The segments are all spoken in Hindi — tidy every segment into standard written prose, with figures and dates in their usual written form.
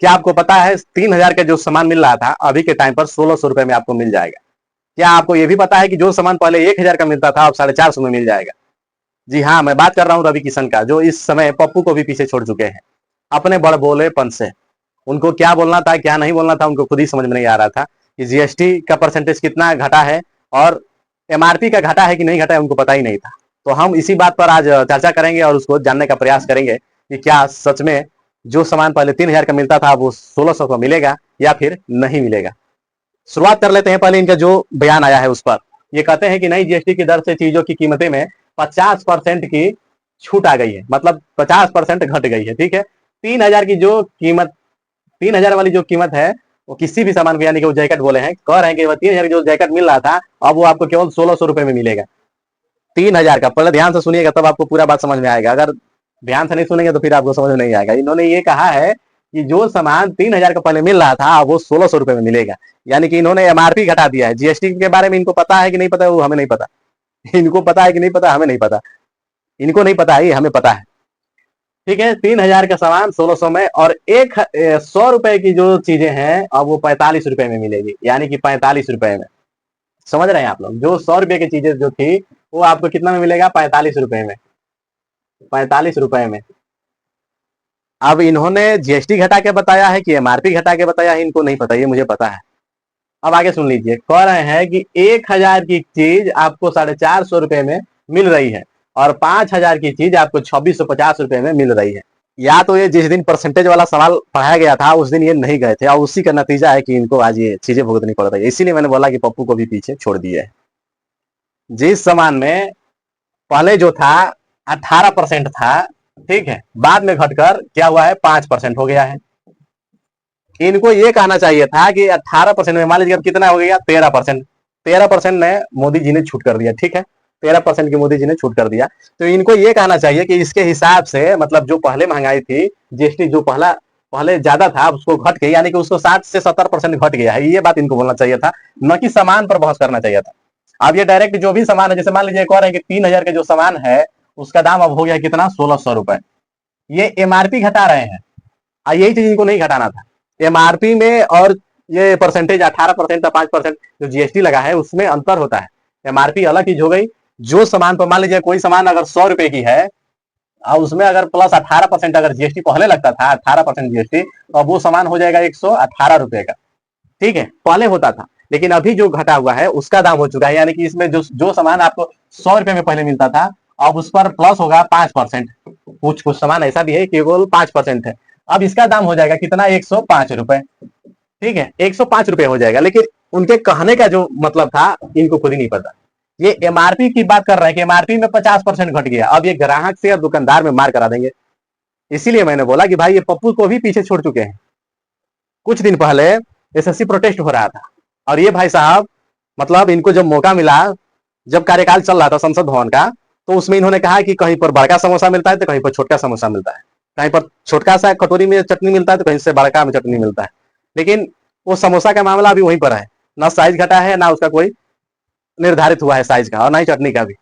क्या आपको पता है 3,000 का जो सामान मिल रहा था अभी के टाइम पर 1,600 रुपए में आपको मिल जाएगा। क्या आपको ये भी पता है कि जो सामान पहले 1,000 का मिलता था अब 450 में मिल जाएगा। जी हाँ, मैं बात कर रहा हूँ रवि किशन का, जो इस समय पप्पू को भी पीछे छोड़ चुके हैं अपने बड़बोलेपन से। उनको क्या बोलना था क्या नहीं बोलना था उनको खुद ही समझ में नहीं आ रहा था कि जीएसटी का परसेंटेज कितना घटा है और एमआरपी का घटा है कि नहीं घटा है उनको पता ही नहीं था। तो हम इसी बात पर आज चर्चा करेंगे और उसको जानने का प्रयास करेंगे कि क्या सच में जो सामान पहले 3,000 का मिलता था वो 1,600 का मिलेगा या फिर नहीं मिलेगा। शुरुआत कर लेते हैं पहले इनका जो बयान आया है उस पर। ये कहते हैं कि नई जीएसटी की दर से चीजों की कीमतें में 50% की छूट आ गई है, मतलब 50% घट गई है। ठीक है, 3,000 की जो कीमत 3,000 वाली जो कीमत है वो किसी भी सामान को, यानी कि वो जैकेट बोले हैं, कह रहे हैं कि 3,000 जो जैकेट मिल रहा था अब वो आपको केवल 1,600 रुपए में मिलेगा। 3,000 का, पहले ध्यान से सुनिएगा तब आपको पूरा बात समझ में आएगा। अगर ध्यान से नहीं सुनेंगे तो फिर आपको समझ में नहीं आएगा। इन्होंने ये कहा है कि जो सामान 3,000 का पहले मिल रहा था वो 1,600 रुपए में मिलेगा, यानी कि इन्होंने एमआरपी घटा दिया है। जीएसटी के बारे में इनको पता है कि नहीं पता, वो हमें नहीं पता। इनको पता है कि नहीं पता, हमें नहीं पता। इनको नहीं पता है, हमें पता है। ठीक है, 3,000 का सामान 1,600 में और 100 रुपए की जो चीजें हैं अब वो 45 रुपए में मिलेगी, यानी कि 45 रुपए में। समझ रहे हैं आप लोग, जो 100 रुपए की चीजें जो थी वो आपको कितना में मिलेगा, 45 रुपए में। 45 रुपए में। अब इन्होंने जीएसटी घटा के बताया है कि एमआरपी घटा के बताया है, इनको नहीं पता, ये मुझे पता है। अब आगे सुन लीजिए, कह रहे हैं कि 1,000 की चीज आपको 450 रुपए में मिल रही है और 5,000 की चीज आपको 2,650 रुपए में मिल रही है। या तो ये जिस दिन परसेंटेज वाला सवाल पढ़ाया गया था उस दिन ये नहीं गए थे और उसी का नतीजा है कि इनको आज ये चीजें भुगतनी पड़ रही है। इसीलिए मैंने बोला कि पप्पू को भी पीछे छोड़ दिया है। जिस सामान में पहले जो था 18% था, ठीक है, बाद में घटकर क्या हुआ है, 5% हो गया है। इनको ये कहना चाहिए था कि 18% में, मान लीजिए अब कितना हो गया, 13%। 13% ने मोदी जी ने छूट कर दिया। ठीक है, 13% की मोदी जी ने छूट कर दिया। तो इनको ये कहना चाहिए कि इसके हिसाब से, मतलब जो पहले महंगाई थी, जीएसटी जो पहले ज्यादा था उसको घट गया, यानी कि उसको 60 से 70% घट गया है। ये बात इनको बोलना चाहिए था, न कि सामान पर बहस करना चाहिए था। अब ये डायरेक्ट जो भी सामान है, जैसे मान लीजिए कह रहे हैं कि 3,000 का जो सामान है उसका दाम अब हो गया कितना, 1,600 रुपए। ये एमआरपी घटा रहे हैं और यही चीज इनको नहीं घटाना था। एमआरपी में और ये परसेंटेज 18% या 5% जो जीएसटी लगा है उसमें अंतर होता है। एमआरपी अलग चीज हो गई। जो सामान पर मान लीजिए कोई सामान अगर 100 रुपए की है और उसमें अगर प्लस 18% अगर जीएसटी पहले लगता था, 18% जीएसटी, तो अब वो सामान हो जाएगा 118 रुपए का। ठीक है, पहले होता था, लेकिन अभी जो घटा हुआ है उसका दाम हो चुका है, यानी कि इसमें जो सामान आपको 100 रुपए में पहले मिलता था अब उस पर प्लस होगा 5%। कुछ सामान ऐसा भी है केवल 5% है। अब इसका दाम हो जाएगा कितना, 105 रुपए। ठीक है, 105 रुपए हो जाएगा। लेकिन उनके कहने का जो मतलब था इनको खुद ही नहीं पता। ये एमआरपी की बात कर रहे हैं कि एमआरपी में 50% घट गया, अब ये ग्राहक से और दुकानदार में मार करा देंगे। इसीलिए मैंने बोला कि भाई ये पप्पू को भी पीछे छोड़ चुके हैं। कुछ दिन पहले एसएससी प्रोटेस्ट हो रहा था और ये भाई साहब, मतलब इनको जब मौका मिला, जब कार्यकाल चल रहा था संसद भवन का, तो उसमें इन्होंने कहा कि कहीं पर बड़का समोसा मिलता है तो कहीं पर छोटका समोसा मिलता है, कहीं पर छोटका सा कटोरी में चटनी मिलता है तो कहीं से बड़का में चटनी मिलता है। लेकिन वो समोसा का मामला अभी वहीं पर है, ना साइज घटा है ना उसका कोई निर्धारित हुआ है साइज का, और ना ही चटनी का भी।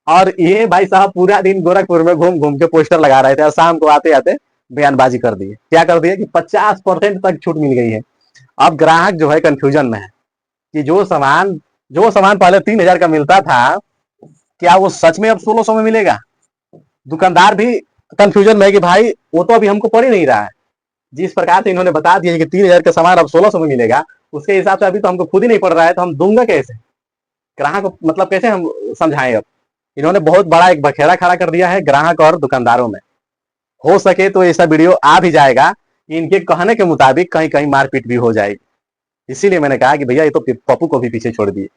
और ये भाई साहब पूरा दिन गोरखपुर में घूम घूम के पोस्टर लगा रहे थे और शाम को आते आते बयानबाजी कर दिए। क्या कर दिए कि 50% तक छूट मिल गई है। अब ग्राहक जो है कंफ्यूजन में है कि जो सामान पहले 3,000 का मिलता था क्या वो सच में अब 1,600 में मिलेगा। दुकानदार भी कंफ्यूजन में है कि भाई वो तो अभी हमको पड़ ही नहीं रहा है। जिस प्रकार से इन्होंने बता दिया कि 3,000 का सामान अब 1,600 में मिलेगा, उसके हिसाब से अभी तो हमको खुद ही नहीं पड़ रहा है, तो हम दूंगा कैसे ग्राहक को, मतलब कैसे हम समझाएं। अब इन्होंने बहुत बड़ा एक बखेड़ा खड़ा कर दिया है ग्राहक और दुकानदारों में। हो सके तो ऐसा वीडियो आ भी जाएगा कि इनके कहने के मुताबिक कहीं कहीं मारपीट भी हो जाएगी। इसीलिए मैंने कहा कि भैया ये तो पप्पू को भी पीछे छोड़ दिए।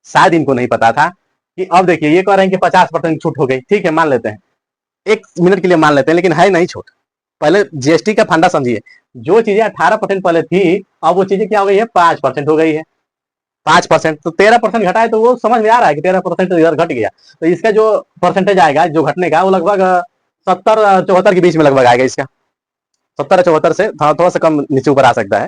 शायद इनको नहीं पता था कि अब देखिए ये कह रहे हैं कि 50% छूट हो गई। ठीक है, मान लेते हैं, 1 मिनट के लिए मान लेते हैं, लेकिन है नहीं छूट। पहले जीएसटी का फंडा समझिए, जो चीजें 18% पहले थी अब वो चीजें क्या हो गई है, 5% हो गई है। 5% तो 13% घटा है, तो वो समझ में आ रहा है कि 13% इधर घट गया। तो इसका जो परसेंटेज आएगा जो घटने का, वो लगभग 70-74 के बीच में लगभग आएगा इसका। 70-74 से थोड़ा सा कम नीचे ऊपर आ सकता है।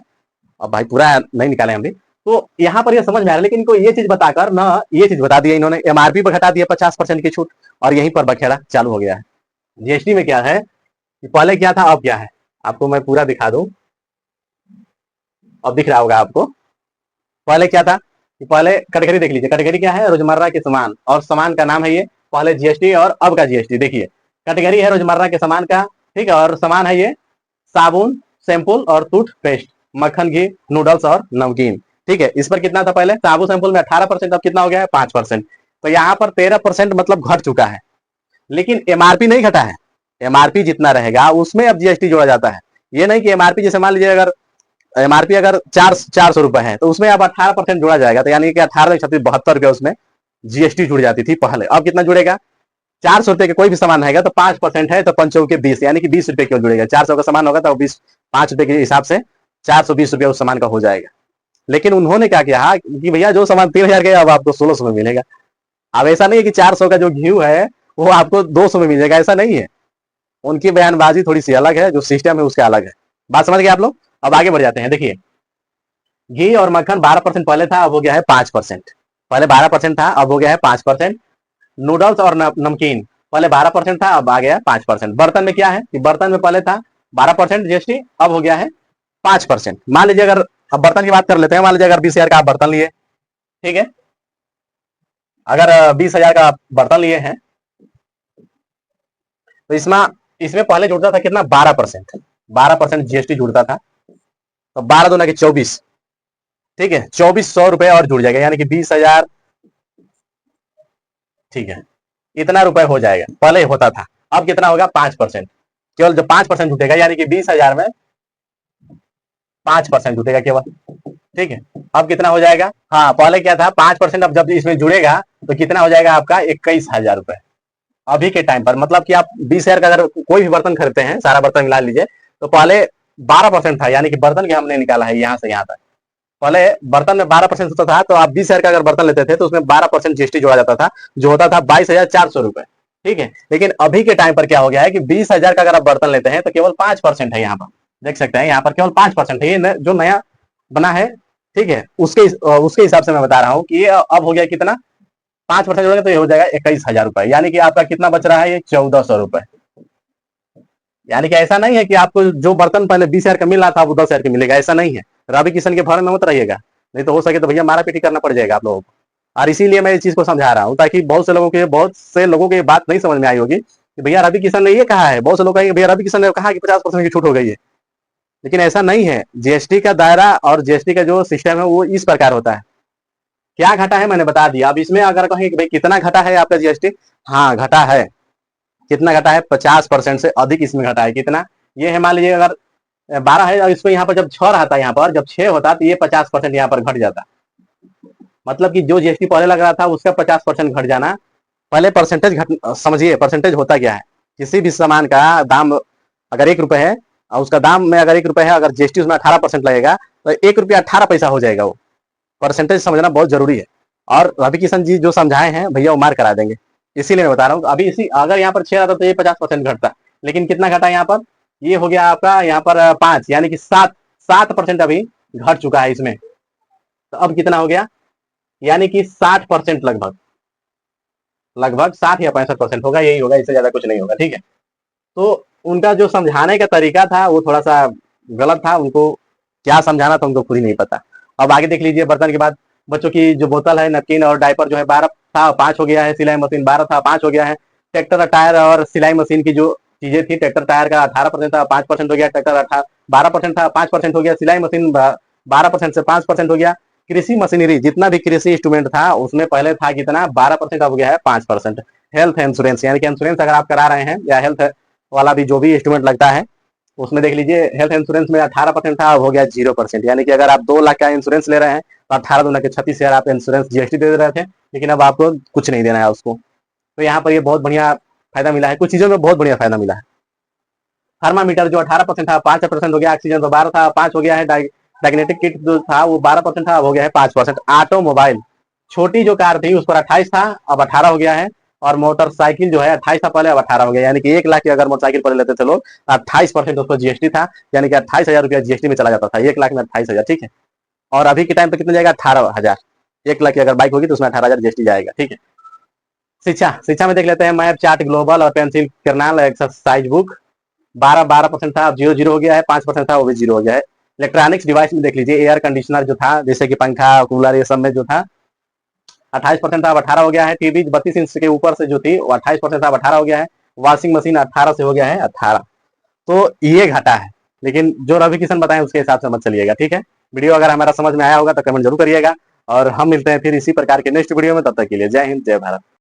अब भाई पूरा नहीं निकाले हम भी, तो यहाँ पर ये समझ में आ रहा है। लेकिन इनको ये चीज बताकर ना, ये चीज बता दिया इन्होंने, एमआरपी पर घटा दिया 50% की छूट, और यहीं पर बखेड़ा चालू हो गया है। जीएसटी में क्या है कि पहले क्या था अब क्या है। आपको मैं पूरा दिखा दूं, अब दिख रहा होगा आपको। पहले क्या था कि पहले कैटेगरी देख लीजिए, कैटेगरी क्या है, रोजमर्रा के सामान, और सामान का नाम है ये, पहले जीएसटी और अब का जीएसटी। देखिए कैटेगरी है रोजमर्रा के सामान का, ठीक है, और सामान है ये साबुन, शैम्पुल और टूथपेस्ट, मक्खन, घी, नूडल्स और नमकीन। ठीक है, इस पर कितना था पहले, साबुन शैम्पुल में 18%, अब कितना हो गया है 5%। तो यहाँ पर 13% मतलब घट चुका है, लेकिन एमआरपी नहीं घटा है। एमआरपी जितना रहेगा उसमें अब जीएसटी जोड़ा जाता है। ये नहीं कि एमआरपी जैसे मान लीजिए अगर एमआरपी अगर 400 रुपए है तो उसमें अब 18% जोड़ा जाएगा, तो यानी कि 18,3672 उसमें जीएसटी जुड़ जाती थी पहले। अब कितना जुड़ेगा, 400 रुपए के कोई भी सामान रहेगा तो 5% है, तो 5 के 20, यानी कि 20 रुपए क्यों जुड़ेगा, 400 का सामान होगा तो 5 रुपए के हिसाब से 420 रुपया उस सामान का हो जाएगा। लेकिन उन्होंने क्या किया कि भैया जो सामान 3,000 का अब आपको 1600 में मिलेगा। अब ऐसा नहीं है कि 400 का जो घी है वो आपको 200 में मिलेगा, ऐसा नहीं है। उनकी बयानबाजी थोड़ी सी अलग है, जो सिस्टम है उसका अलग है। बात समझ गए आप लोग। अब आगे बढ़ जाते हैं। देखिए घी और मक्खन 12% पहले था, अब हो गया है 5%। पहले 12% था, अब हो गया है 5%। नूडल्स और नमकीन पहले 12% था, अब आ गया 5%। बर्तन में क्या है कि बर्तन में पहले था 12% जीएसटी, अब हो गया है 5%। मान लीजिए अगर, अब बर्तन की बात कर लेते हैं, मान लीजिए अगर 20,000 का आप बर्तन लिए, ठीक है, अगर 20,000 का आप बर्तन लिए हैं तो इसमें इसमें पहले जुड़ता था कितना, 12%। 12% जीएसटी जुड़ता था, तो 12 दूना के 24, ठीक है, 2400 रुपए और जुड़ जाएगा, यानी कि 20,000, ठीक है, इतना रुपए हो जाएगा। पहले होता था, अब कितना होगा 5%। केवल जब 5% जुटेगा, यानी कि 20,000 में 5% जुटेगा केवल, ठीक है। अब कितना हो जाएगा, हाँ पहले क्या था 5%, अब जब इसमें जुड़ेगा तो कितना हो जाएगा आपका 21,000 रुपए अभी के टाइम पर। मतलब कि आप 20,000 का अगर कोई भी बर्तन खरीदते हैं, सारा बर्तन मिला लीजिए, तो पहले 12% था, यानी कि बर्तन के हमने निकाला है यहाँ से यहाँ तक। पहले बर्तन में 12% होता था, तो आप 20,000 का अगर बर्तन लेते थे तो उसमें 12% जीएसटी जोड़ा जाता था, जो होता था 22,400 रुपए, ठीक है। लेकिन अभी के टाइम पर क्या हो गया है कि 20,000 का अगर आप बर्तन लेते हैं तो केवल 5% है यहाँ पर। देख सकते हैं यहाँ पर केवल 5% है, ये जो नया बना है, ठीक है, उसके हिसाब से मैं बता रहा हूँ कि ये अब हो गया कितना, 5% जोड़ेंगे तो ये हो जाएगा 21,000 रुपए, यानी कि आपका कितना बच रहा है, ये 1,400 रुपए। यानी कि ऐसा नहीं है कि आपको जो बर्तन पहले 20,000 का मिल रहा था वो 10,000 का मिलेगा, ऐसा नहीं है। रवि किशन के भर में मत रहिएगा, नहीं तो हो सके तो भैया मारा पीटी करना पड़ जाएगा आप लोगों को। और इसीलिए मैं इस चीज को समझा रहा हूँ, ताकि बहुत से लोगों को ये बात नहीं समझ में आई होगी कि भैया रवि किशन ने ये कहा है। बहुत से लोग कहेंगे भैया रवि किशन ने कहा कि 50% की छूट हो गई है, लेकिन ऐसा नहीं है। जीएसटी का दायरा और जीएसटी का जो सिस्टम है वो इस प्रकार होता है। क्या घटा है मैंने बता दिया। अब इसमें अगर कहें कि भाई कितना घटा है आपका जीएसटी, हाँ घटा है। कितना घटा है, 50% से अधिक इसमें घटा है। कितना, ये है मान लीजिए अगर 12 है और इसको यहाँ पर जब 6 रहता है, यहाँ पर जब 6 होता तो ये 50% यहाँ पर घट जाता। मतलब कि जो जीएसटी पहले लग रहा था उसका 50% घट जाना। पहले परसेंटेज घट, समझिए परसेंटेज होता क्या है। किसी भी सामान का दाम अगर 1 रुपए है और उसका दाम में अगर 1 रुपए है, अगर जीएसटी उसमें 18% लगेगा तो 1 रुपया 18 पैसा हो जाएगा। वो परसेंटेज समझना बहुत जरूरी है। और रवि किशन जी जो समझाए हैं भैया वो मार करा देंगे, इसीलिए मैं बता रहा हूँ। अभी इसी अगर यहाँ पर 6 आता तो ये 50% घटता, लेकिन कितना घटा यहाँ पर, ये हो गया आपका यहाँ पर 5, यानी कि 7% अभी घट चुका है इसमें। तो अब कितना हो गया, यानी कि 60% लगभग, 60 या 65% होगा, यही होगा, इससे ज्यादा कुछ नहीं होगा, ठीक है। तो उनका जो समझाने का तरीका था वो थोड़ा सा गलत था, उनको क्या समझाना था उनको खुद ही नहीं पता। अब आगे देख लीजिए, बर्तन के बाद बच्चों की जो बोतल है, नैपकिन और डायपर जो है 12 था 5 हो गया है, सिलाई मशीन 12 था 5 हो गया है, ट्रैक्टर टायर और सिलाई मशीन की जो चीजें थी, ट्रैक्टर टायर का 18% था 5% हो गया, ट्रैक्टर 12% था 5% हो गया, सिलाई मशीन 12% से 5% हो गया। कृषि मशीनरी जितना भी कृषि इंस्ट्रूमेंट था उसमें पहले था कितना 12%, अब हो गया है 5%। हेल्थ इंश्योरेंस, यानी कि इंश्योरेंस अगर आप करा रहे हैं या हेल्थ वाला भी जो भी इंस्ट्रूमेंट लगता है उसमें देख लीजिए, हेल्थ इंश्योरेंस में 18% था, अब हो गया 0%। यानी कि अगर आप 2 लाख का इंश्योरेंस ले रहे हैं तो 18 दूना के 36,000 आप इंश्योरेंस जीएसटी दे रहे थे, लेकिन अब आपको कुछ नहीं देना है उसको। तो यहाँ पर ये बहुत बढ़िया फायदा मिला है, कुछ चीजों में बहुत बढ़िया फायदा मिला है। थर्मामीटर जो 18% था 5% हो गया, ऑक्सीजन तो 12 था 5 हो गया है, डायग्नोस्टिक किट जो था वो 12% था, अब हो गया है 5%। ऑटोमोबाइल, छोटी जो कार थी उस पर 28 था, अब 18 हो गया है। और मोटरसाइकिल जो है 28 था पहले, अब 18 हो गया, यानी कि 1 लाख की अगर मोटरसाइकिल पहले लेते थे लोग, 28% उस पर जीएसटी था, यानी कि 28,000 रुपया जीएसटी में चला जाता था, 1 लाख में 28,000, ठीक है। और अभी के टाइम पे कितना जाएगा, 18,000। 1 लाख की अगर बाइक होगी तो उसमें 18,000 जीएसटी जाएगा, ठीक है। शिक्षा में देख लेते हैं, मैप चार्ट ग्लोबल और पेंसिल करनाल एक्सरसाइज बुक, 12% था, अब 0 हो गया है, 5% था वो भी 0 हो गया है। इलेक्ट्रॉनिक्स डिवाइस में देख लीजिए, एयर कंडीशनर जो था जैसे कि पंखा कूलर ये सब में जो था 28% था, अब 18 हो गया है। टीवी 32 इंच के ऊपर से जो थी वो 28% था, अब 18 हो गया है। वॉशिंग मशीन 18 से हो गया है 18। तो ये घटा है, लेकिन जो रवि किशन बताए उसके हिसाब से मत चलिएगा, ठीक है। वीडियो अगर हमारा समझ में आया होगा तो कमेंट जरूर करिएगा, और हम मिलते हैं फिर इसी प्रकार के नेक्स्ट वीडियो में। तब तक के लिए जय हिंद जय भारत।